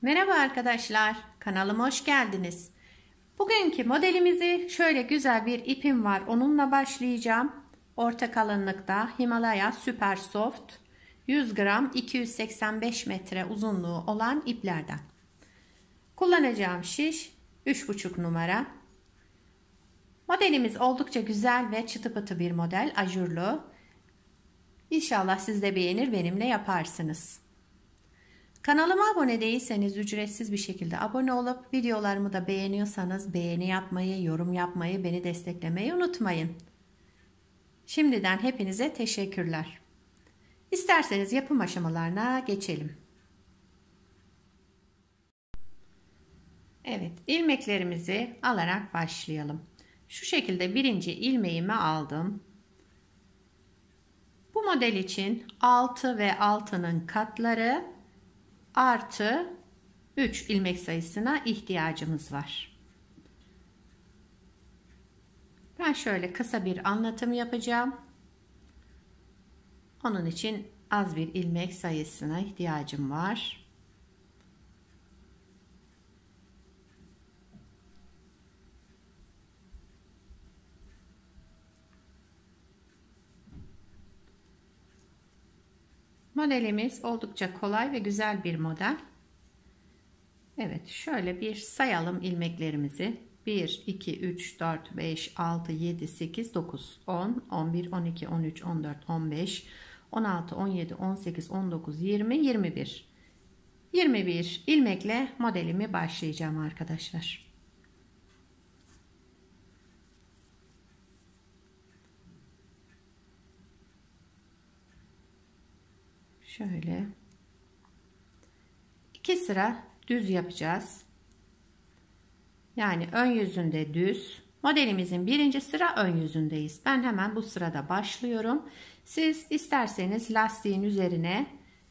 Merhaba arkadaşlar, kanalıma hoş geldiniz. Bugünkü modelimizi şöyle güzel bir ipim var, onunla başlayacağım. Orta kalınlıkta Himalaya Super Soft 100 gram 285 metre uzunluğu olan iplerden. Kullanacağım şiş 3,5 numara. Modelimiz oldukça güzel ve çıtı pıtı bir model, ajurlu. İnşallah siz de beğenir, benimle yaparsınız. Kanalıma abone değilseniz ücretsiz bir şekilde abone olup videolarımı da beğeniyorsanız beğeni yapmayı, yorum yapmayı, beni desteklemeyi unutmayın. Şimdiden hepinize teşekkürler. İsterseniz yapım aşamalarına geçelim. Evet, ilmeklerimizi alarak başlayalım. Şu şekilde birinci ilmeğimi aldım. Bu model için 6 ve 6'nın katları artı 3 ilmek sayısına ihtiyacımız var. Ben şöyle kısa bir anlatım yapacağım. Onun için az bir ilmek sayısına ihtiyacım var. Modelimiz oldukça kolay ve güzel bir model. Evet, şöyle bir sayalım ilmeklerimizi. 1, 2, 3, 4, 5, 6, 7, 8, 9, 10, 11, 12, 13, 14, 15, 16, 17, 18, 19, 20, 21. 21 ilmekle modelimi başlayacağım arkadaşlar. Şöyle 2 sıra düz yapacağız. Yani ön yüzünde düz. Modelimizin birinci sıra ön yüzündeyiz. Ben hemen bu sırada başlıyorum. Siz isterseniz lastiğin üzerine,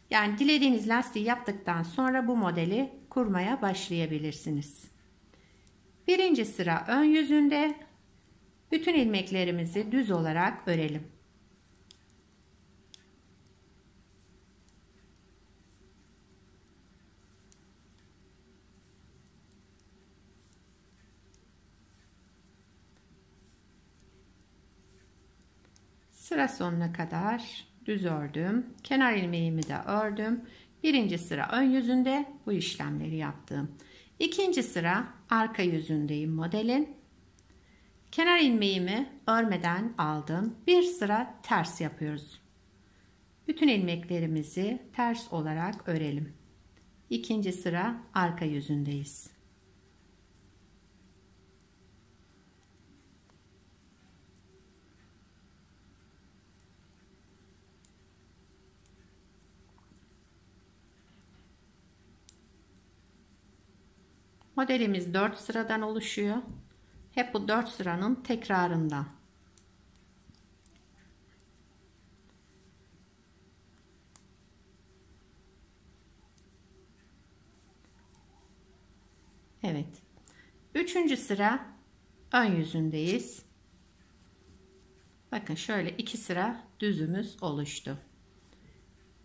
yani dilediğiniz lastiği yaptıktan sonra bu modeli kurmaya başlayabilirsiniz. Birinci sıra ön yüzünde. Bütün ilmeklerimizi düz olarak örelim. Sıra sonuna kadar düz ördüm. Kenar ilmeğimi de ördüm. Birinci sıra ön yüzünde bu işlemleri yaptım. İkinci sıra arka yüzündeyim modelin. Kenar ilmeğimi örmeden aldım. Bir sıra ters yapıyoruz. Bütün ilmeklerimizi ters olarak örelim. İkinci sıra arka yüzündeyiz. Modelimiz 4 sıradan oluşuyor. Hep bu 4 sıranın tekrarından. Evet. 3. sıra ön yüzündeyiz. Bakın şöyle 2 sıra düzümüz oluştu.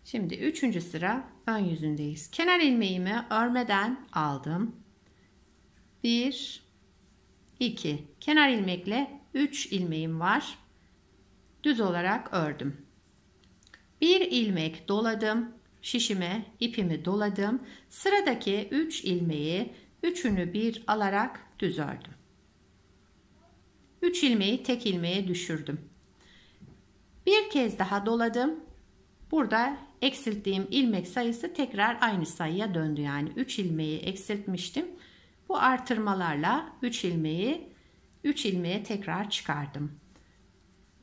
Şimdi 3. sıra ön yüzündeyiz. Kenar ilmeğimi örmeden aldım. 1, 2. Kenar ilmekle 3 ilmeğim var. Düz olarak ördüm. Bir ilmek doladım. Şişime ipimi doladım. Sıradaki 3 ilmeği üçünü bir alarak düz ördüm. 3 ilmeği tek ilmeğe düşürdüm. Bir kez daha doladım. Burada eksilttiğim ilmek sayısı tekrar aynı sayıya döndü. Yani 3 ilmeği eksiltmiştim. Bu artırmalarla 3 ilmeğe tekrar çıkardım.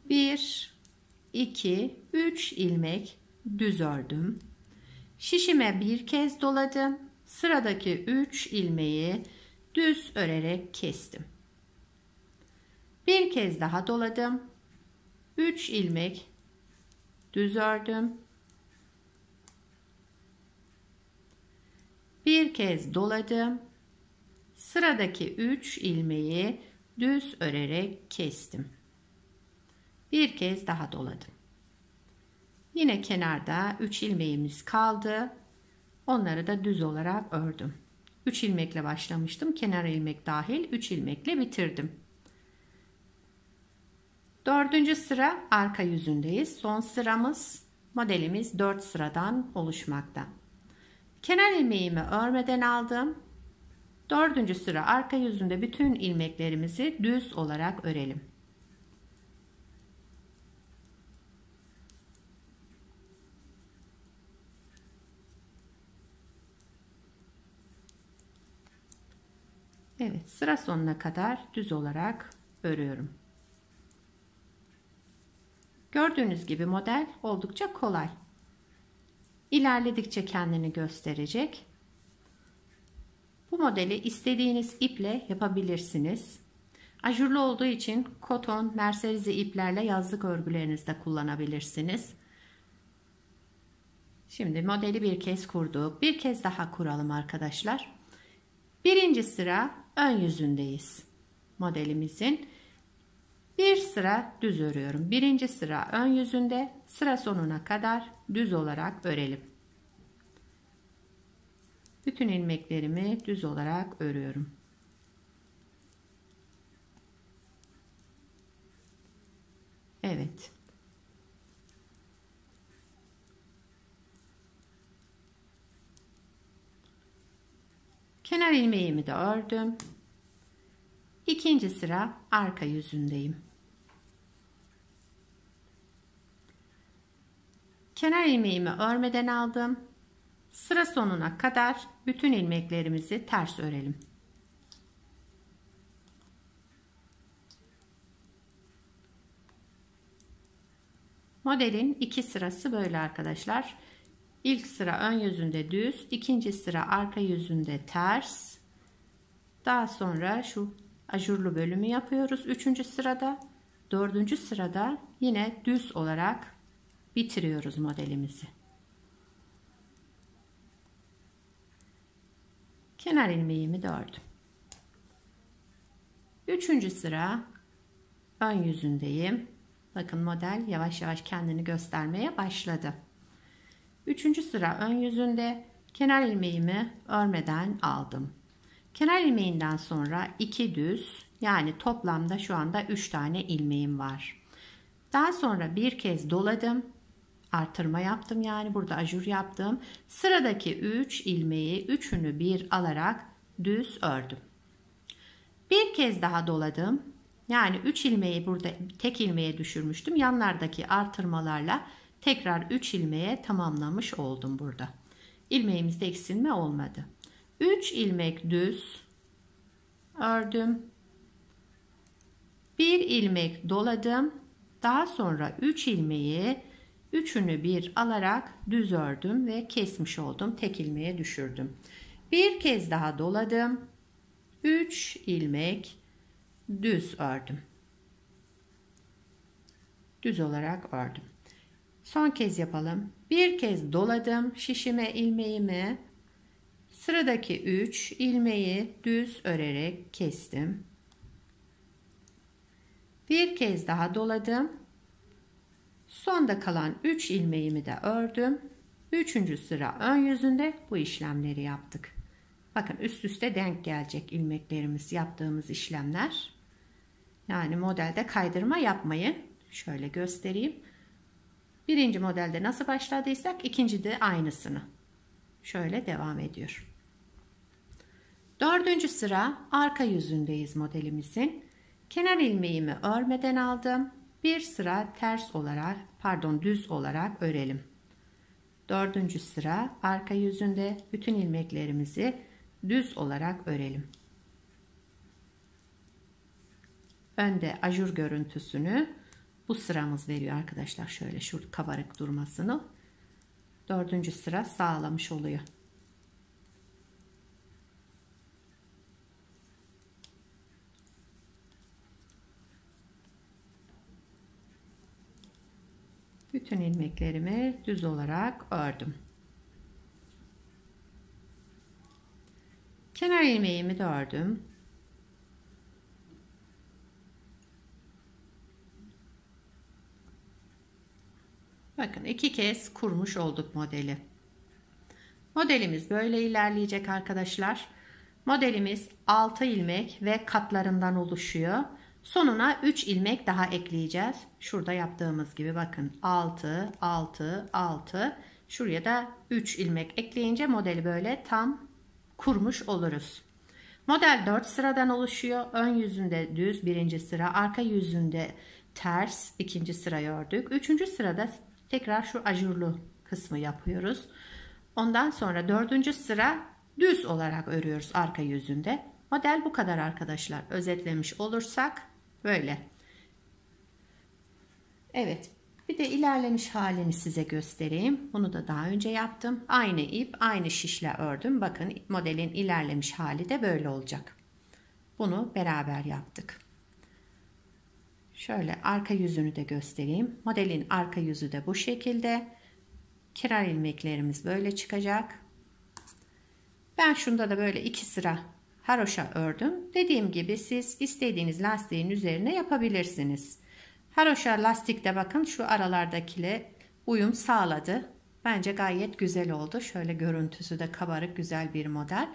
1, 2, 3 ilmek düz ördüm. Şişime bir kez doladım. Sıradaki 3 ilmeği düz örerek kestim. Bir kez daha doladım. 3 ilmek düz ördüm. Bir kez doladım. Sıradaki 3 ilmeği düz örerek kestim. Bir kez daha doladım. Yine kenarda 3 ilmeğimiz kaldı. Onları da düz olarak ördüm. 3 ilmekle başlamıştım. Kenar ilmek dahil 3 ilmekle bitirdim. Dördüncü sıra arka yüzündeyiz. Son sıramız, modelimiz 4 sıradan oluşmakta. Kenar ilmeğimi örmeden aldım. Dördüncü sıra arka yüzünde bütün ilmeklerimizi düz olarak örelim. Evet, sıra sonuna kadar düz olarak örüyorum. Gördüğünüz gibi model oldukça kolay. İlerledikçe kendini gösterecek. Bu modeli istediğiniz iple yapabilirsiniz. Ajurlu olduğu için koton, merserize iplerle yazlık örgülerinizde kullanabilirsiniz. Şimdi modeli bir kez kurduk. Bir kez daha kuralım arkadaşlar. Birinci sıra ön yüzündeyiz. Modelimizin bir sıra düz örüyorum. Birinci sıra ön yüzünde, sıra sonuna kadar düz olarak örelim. Bütün ilmeklerimi düz olarak örüyorum. Evet. Kenar ilmeğimi de ördüm. İkinci sıra arka yüzündeyim. Kenar ilmeğimi örmeden aldım. Sıra sonuna kadar bütün ilmeklerimizi ters örelim. Modelin iki sırası böyle arkadaşlar. İlk sıra ön yüzünde düz, ikinci sıra arka yüzünde ters. Daha sonra şu ajurlu bölümü yapıyoruz. Üçüncü sırada, dördüncü sırada yine düz olarak bitiriyoruz modelimizi. Kenar ilmeğimi de ördüm. Üçüncü sıra ön yüzündeyim. Bakın model yavaş yavaş kendini göstermeye başladı. Üçüncü sıra ön yüzünde kenar ilmeğimi örmeden aldım. Kenar ilmeğinden sonra 2 düz, yani toplamda şu anda 3 tane ilmeğim var. Daha sonra bir kez doladım. Artırma yaptım, yani burada ajur yaptım. Sıradaki 3 ilmeği üçünü bir alarak düz ördüm. Bir kez daha doladım. Yani 3 ilmeği burada tek ilmeğe düşürmüştüm. Yanlardaki artırmalarla tekrar 3 ilmeğe tamamlamış oldum burada. İlmeğimizde eksilme olmadı. 3 ilmek düz ördüm. Bir ilmek doladım. Daha sonra 3 ilmeği üçünü bir alarak düz ördüm ve kesmiş oldum. Tek ilmeğe düşürdüm. Bir kez daha doladım. 3 ilmek düz ördüm. Düz olarak ördüm. Son kez yapalım. Bir kez doladım şişime ilmeğimi. Sıradaki 3 ilmeği düz örerek kestim. Bir kez daha doladım. Sonda kalan 3 ilmeğimi de ördüm. Üçüncü sıra ön yüzünde bu işlemleri yaptık. Bakın üst üste denk gelecek ilmeklerimiz, yaptığımız işlemler. Yani modelde kaydırma yapmayın. Şöyle göstereyim. Birinci modelde nasıl başladıysak ikinci de aynısını. Şöyle devam ediyor. Dördüncü sıra arka yüzündeyiz modelimizin. Kenar ilmeğimi örmeden aldım. Bir sıra ters olarak, düz olarak örelim. Dördüncü sıra arka yüzünde bütün ilmeklerimizi düz olarak örelim. Önde ajur görüntüsünü bu sıramız veriyor arkadaşlar. Şöyle şu kabarık durmasını. Dördüncü sıra sağlamış oluyor. Bütün ilmeklerimi düz olarak ördüm. Kenar ilmeğimi de ördüm. Bakın iki kez kurmuş olduk modeli. Modelimiz böyle ilerleyecek arkadaşlar. Modelimiz 6 ilmek ve katlarından oluşuyor. Sonuna 3 ilmek daha ekleyeceğiz. Şurada yaptığımız gibi bakın 6 6 6, şuraya da 3 ilmek ekleyince modeli böyle tam kurmuş oluruz. Model 4 sıradan oluşuyor. Ön yüzünde düz birinci sıra, arka yüzünde ters ikinci sıra ördük. Üçüncü sırada tekrar şu ajurlu kısmı yapıyoruz. Ondan sonra dördüncü sıra düz olarak örüyoruz arka yüzünde. Model bu kadar arkadaşlar. Özetlemiş olursak böyle. Evet. Bir de ilerlemiş halini size göstereyim. Bunu da daha önce yaptım. Aynı ip, aynı şişle ördüm. Bakın modelin ilerlemiş hali de böyle olacak. Bunu beraber yaptık. Şöyle arka yüzünü de göstereyim. Modelin arka yüzü de bu şekilde. Kirar ilmeklerimiz böyle çıkacak. Ben şunda da böyle 2 sıra haroşa ördüm. Dediğim gibi siz istediğiniz lastiğin üzerine yapabilirsiniz. Haroşa lastikte bakın şu aralardakiyle uyum sağladı. Bence gayet güzel oldu. Şöyle görüntüsü de kabarık güzel bir model.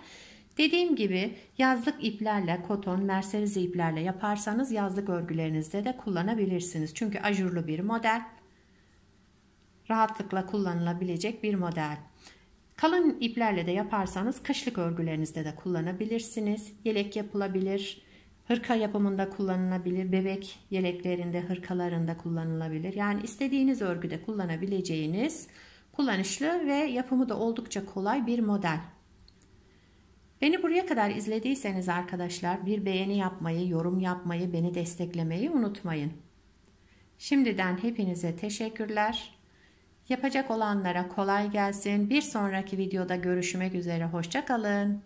Dediğim gibi yazlık iplerle, koton, merserize iplerle yaparsanız yazlık örgülerinizde de kullanabilirsiniz. Çünkü ajurlu bir model. Rahatlıkla kullanılabilecek bir model. Kalın iplerle de yaparsanız kışlık örgülerinizde de kullanabilirsiniz. Yelek yapılabilir. Hırka yapımında kullanılabilir. Bebek yeleklerinde, hırkalarında kullanılabilir. Yani istediğiniz örgüde kullanabileceğiniz kullanışlı ve yapımı da oldukça kolay bir model. Beni buraya kadar izlediyseniz arkadaşlar bir beğeni yapmayı, yorum yapmayı, beni desteklemeyi unutmayın. Şimdiden hepinize teşekkürler. Yapacak olanlara kolay gelsin. Bir sonraki videoda görüşmek üzere. Hoşça kalın.